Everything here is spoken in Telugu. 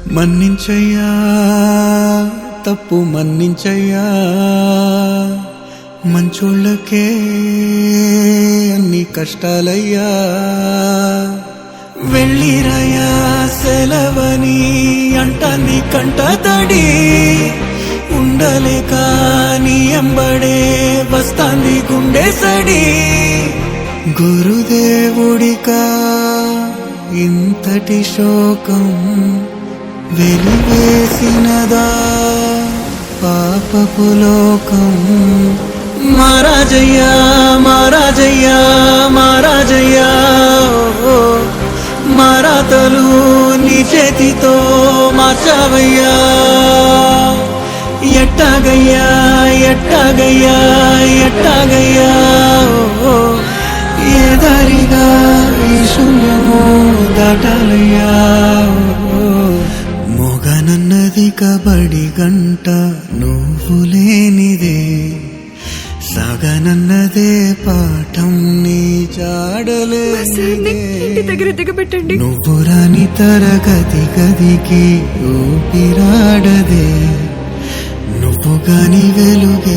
మన్నించయ్యా తప్పు మన్నించయ్యా, మంచోళ్ళకే అన్ని కష్టాలయ్యా. వెళ్ళిరయ్యా సెలవని అంటాన్ని కంట తడి, ఉండలేక నీ ఎంబడే వస్తాంది గుండె సడి. గురుదేవుడికా ఇంతటి శోకం వెలివేసినదా పాపపు లోకం. మహారాజయ్యా మహారాజయ్యా మహారాజయ్యా, మారాతలు నీ చేతితో మార్చావయ్యా. ఎట్టాగయ్యా ఎట్టాగయ్యా ఎట్టాగయ్యా, ఏ దారిగా ఈ శూన్యము దాటాలయ్యా. మొగనన్నది కబడి గంట నువ్వు లేనిదే, సగనన్నదే పాఠం నీ జాడలేనిదే. నువ్వు రాని తరగతి గదికి ఊపిరాడదే, నువ్వు గాని వెలుగే